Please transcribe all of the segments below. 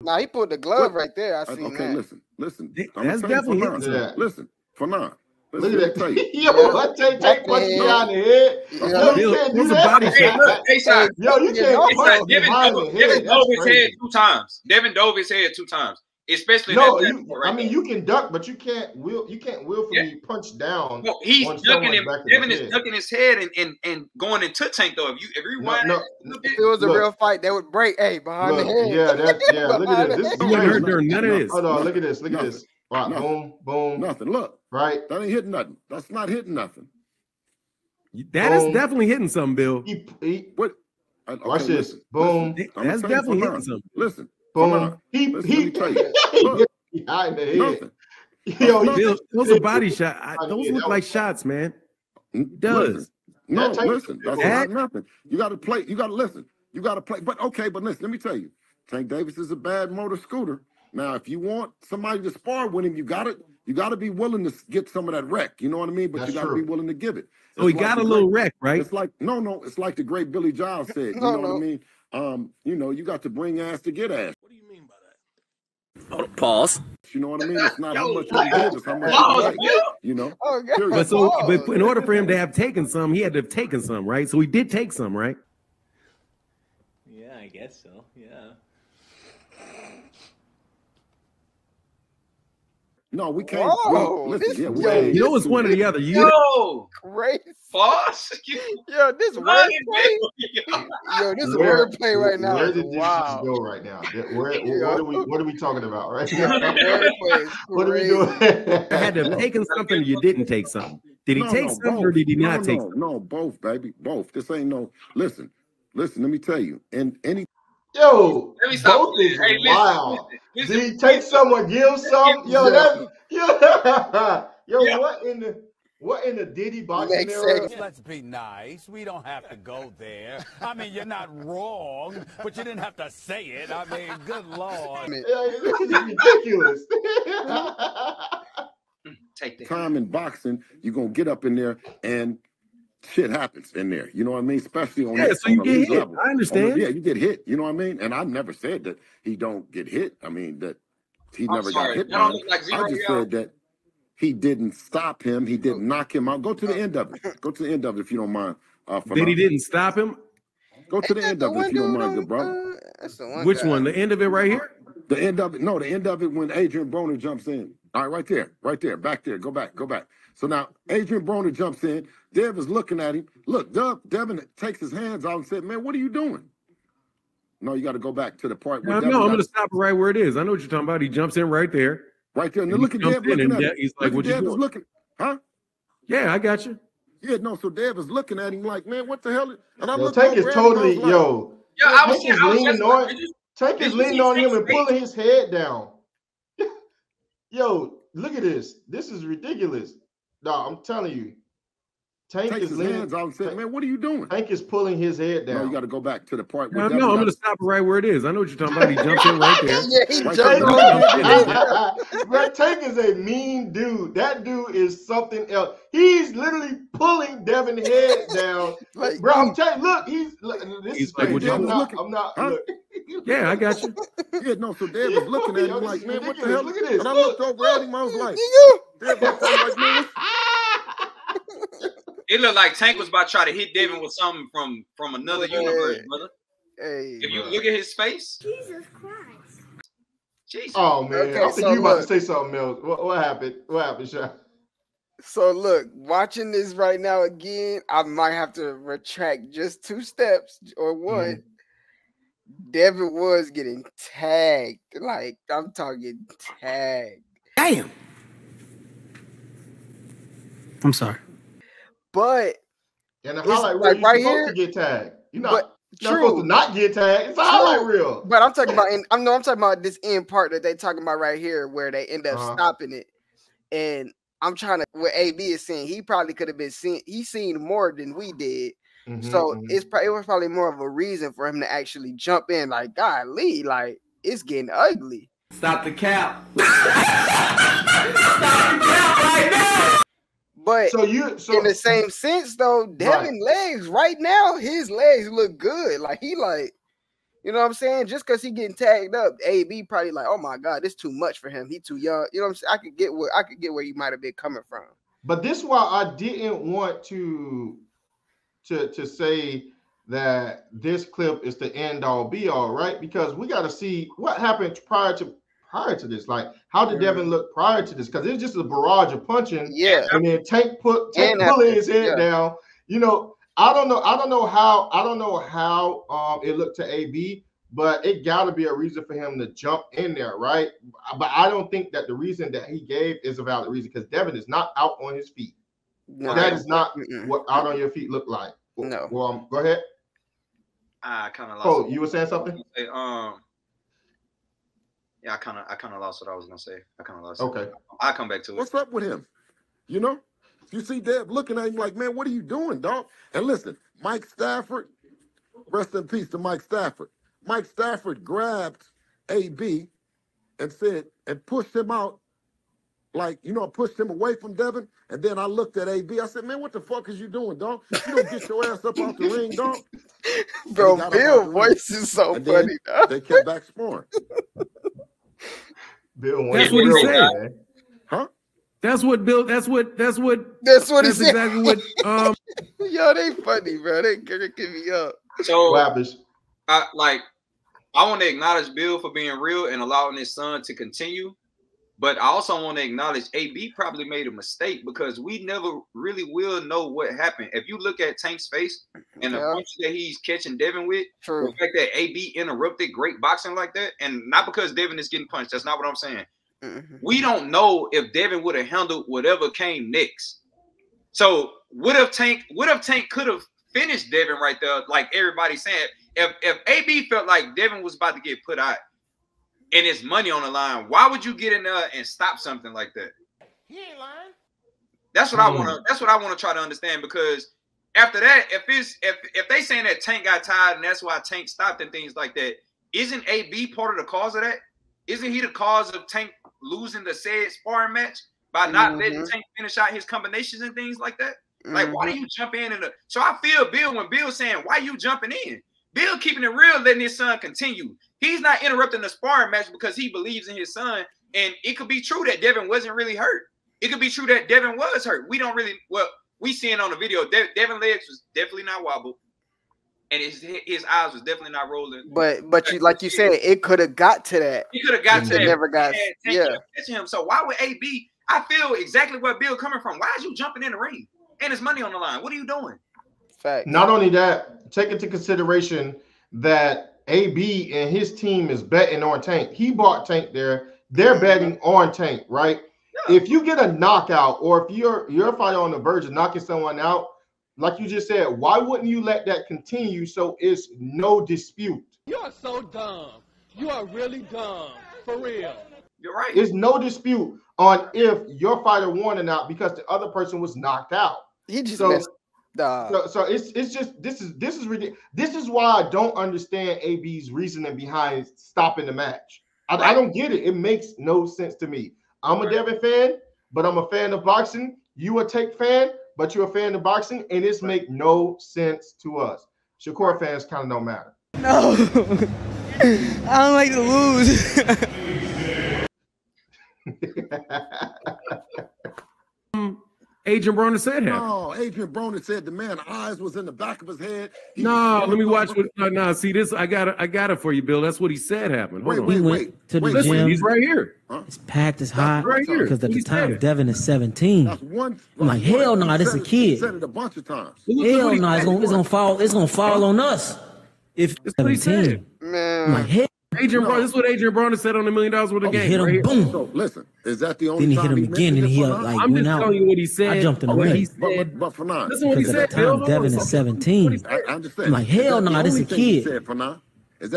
Nah, he put the glove right there. I seen okay, that. listen. That's definitely hitting some. Listen, Fannon. Look at that. Yo, what Tate punched me on the head. Yo, you can't do that. Body shot. Hey, son. Yo, you can't punch Devin dove his head 2 times. Devin dove his head 2 times. Especially I mean, you can duck, but you can't willfully punch down. No, he's ducking him. Devin is ducking his head and going into tank though. If you rewind, if it was a real fight, that would break. Hey, behind the head. Look at this. You wouldn't hurt during none of this. Hold on, look at this. Right, boom, boom. Nothing. Look, right. That ain't hitting nothing. That's not hitting nothing. That is definitely hitting something, Bill. What? Watch this. Boom. That's definitely hitting something. Listen. Boom. He behind the head. Bill, those are body shots. Those look like shots, man. It does. No, listen. That's not nothing. You got to play. You got to listen. You got to play. But listen. Let me tell you. Tank Davis is a bad motor scooter. Now, if you want somebody to spar with him, you got to be willing to get some of that wreck. You know what I mean? But you got to be willing to give it. So he got a little wreck, right? It's like it's like the great Billy Giles said. You know what I mean? You got to bring ass to get ass. What do you mean by that? Hold up, pause. You know what I mean? It's not how much you did, it's how much you like. You know? But in order for him to have taken some, he had to have taken some, right? So he did take some, right? Yeah, I guess so. Yeah. No, we can't. Listen, you know it's one or the other. Crazy. Boss. Yo, this wordplay. Yo, this is wordplay right now. Where did this go right now? What are we talking about right now? What are we doing? I had to have taken something or you didn't take something. Did he take something or did he not take something? No, both, baby. Both. This ain't no. Listen, let me tell you. And any. Yo, both is wild. Did he take some or give some? Yo, what in the Diddy boxing era? Let's be nice. We don't have to go there. I mean, you're not wrong, but you didn't have to say it. I mean, good Lord. This is ridiculous. Take the time in boxing, you're gonna get up in there and shit happens in there. You know what I mean? Especially on so you get hit. Level. I understand. You get hit. You know what I mean? And I never said that he don't get hit. I mean that he never got hit. I just said that he didn't stop him. He didn't knock him out. Go to the end of it. Go to the end of it if you don't mind. That he didn't stop him? Go to the end of it if you don't mind, good brother. Which one? The end of it right here? The end of it. No, the end of it when Adrian Broner jumps in. All right, right there, back there. Go back. So now Adrian Broner jumps in. Dev is looking at him. Look, Devin takes his hands out and said, "Man, what are you doing?" No, you got to go back to the part where I'm going to stop it right where it is. I know what you're talking about. He jumps in right there. Right there. And then look at Dev looking at him. He's like, what you doing? Looking, huh? Yeah, I got you. Yeah, no, so Dev is looking at him like, man, what the hell? And I look Tank is totally, Tank is leaning on him and pulling his head down. Yo, look at this. This is ridiculous. No, I'm telling you. Tank is leaning hands out and saying, man, what are you doing? Tank is pulling his head down. No, you got to go back to the part where I'm going to stop it right where it is. I know what you're talking about. He jumps in right there. Yeah, he jumped in. Bro, Tank is a mean dude. That dude is something else. He's literally pulling Devin's head down. Like, bro, I'm telling you, look, this is like, crazy. I'm not. Huh? Yeah, I got you. Yeah, no, so Dev was looking at him like, man, what the hell? Look at this. And I looked over at him, I was like, Dev looked at him like, man, it looked like Tank was about to try to hit Devin with something from another universe, brother. Hey, if you look at his face, Jesus Christ. Jesus. Oh man, I think you about to say something else. What happened? What happened, Sean? So look, watching this right now again, I might have to retract just 2 steps or one. Devin was getting tagged. Like, I'm talking tagged. Damn. I'm sorry. But and the highlight reel, right you're here to get tagged. You're not supposed to not get tagged. It's a highlight reel. But I'm talking about, I'm talking about this end part that they talking about right here, where they end up stopping it. And I'm trying to, what AB is saying, he probably could have been seen. He's seen more than we did. So it was probably more of a reason for him to actually jump in. Like, golly, like it's getting ugly. Stop the cap. Stop the cap right now. But in the same sense, though, Devin's legs right now, his legs look good. Like he like, You know what I'm saying? Just because he getting tagged up, AB probably like, oh my God, this too much for him. He too young. You know what I'm saying? I could get where you might have been coming from. But this is why I didn't want to say that this clip is the end all be all, right? Because we got to see what happened prior to this. Like, how did Devin look prior to this? Because it's just a barrage of punching. Yeah. And then Tank pulling his head down. You know, I don't know how it looked to AB, but it got to be a reason for him to jump in there, right? But I don't think that the reason that he gave is a valid reason, because Devin is not out on his feet. No. That is not what out on your feet look like. No. Well, go ahead. I kind of lost. Oh, you were saying something? Yeah, I kind of lost what I was gonna say. I kind of lost. Okay. I'll come back to it. What's up with him? You know, you see Dev looking at him like, man, what are you doing, dog? And listen, Mike Stafford, rest in peace to Mike Stafford. Mike Stafford grabbed AB and pushed him out, like, you know, pushed him away from Devin. And then I looked at AB. I said, man, what the fuck is you doing, dog? You don't get your ass up off the ring, dog. Bro, Bill voice is so funny, dog. They kept back sparring. Bill, that's what he said. Man. Huh? That's what Bill. That's exactly what. Yo, they funny, bro. They get me up. So, I want to acknowledge Bill for being real and allowing his son to continue, but I also want to acknowledge AB probably made a mistake, because we never really will know what happened. If you look at Tank's face and the punch that he's catching Devin with, the fact that AB interrupted great boxing like that, and not because Devin is getting punched, that's not what I'm saying. We don't know if Devin would have handled whatever came next. So what if Tank could have finished Devin right there, like everybody's saying? If AB felt like Devin was about to get put out and it's money on the line, why would you get in there and stop something like that? He ain't lying. That's what I want to try to understand, because after that, if they saying that Tank got tired and that's why Tank stopped and things like that, isn't AB part of the cause of that? Isn't he the cause of Tank losing the said sparring match by not letting Tank finish out his combinations and things like that? Like, why do you jump in? So I feel Bill when Bill's saying, why you jumping in? Bill keeping it real, letting his son continue. He's not interrupting the sparring match because he believes in his son. And it could be true that Devin wasn't really hurt. It could be true that Devin was hurt. We don't really, we seeing on the video, Devin legs was definitely not wobbled. And his eyes was definitely not rolling. But you, like you said, it could have got to that. He could have got to that. Never got. Him. So why would AB? I feel exactly where Bill coming from. Why is you jumping in the ring? And it's money on the line. What are you doing? Fact. Not only that, take into consideration that AB and his team is betting on Tank. He bought Tank there. They're betting on Tank, right? Yeah. If you get a knockout, or if you're fighting on the verge of knocking someone out, like you just said, why wouldn't you let that continue so it's no dispute? You are so dumb. You are really dumb. For real. You're right. There's no dispute on if your fighter won or not because the other person was knocked out. He just missed. So it's just this is ridiculous. This is why I don't understand AB's reasoning behind stopping the match. I don't get it. It makes no sense to me. I'm a Devin fan, but I'm a fan of boxing. You a Tank fan, but you're a fan of boxing, and this make no sense to us. Shakur fans kind of don't matter. No, I don't like to lose. Adrian Broner said him. No, Adrian Broner said the man's eyes was in the back of his head. Let me watch what. No, see this. I got it for you, Bill. That's what he said happened. We went to the gym. He's right here. It's packed. It's hot. Right here. Because at the time, Devin is 17. I'm like, hell no, this is a kid. He said it a bunch of times. Hell no, it's gonna fall. It's gonna fall on us. If 17, man. I'm like, hell. Adrian Broner, this is what Adrian Broner said on $1 Million Worth of Game. Hit him, boom. So listen, is that the only then he time hit him again, and he I'm went just out. telling you what he said. I jumped in the ring. But for now, listen what he said. At the time, Devin is 17. I understand. I'm like, hell no, this is a kid.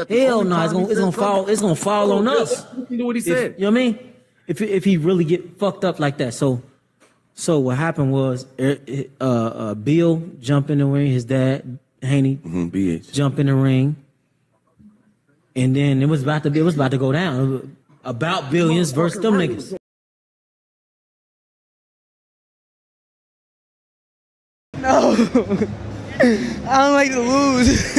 Hell no, it's gonna fall. It's gonna fall on us. Listen to what he said. You know what I mean? If he really get fucked up like that. So what happened was, Bill jumped in the ring. His dad, Haney, BH, jump in the ring. And then it was about to go down. About billions versus them niggas. No, I don't like to lose.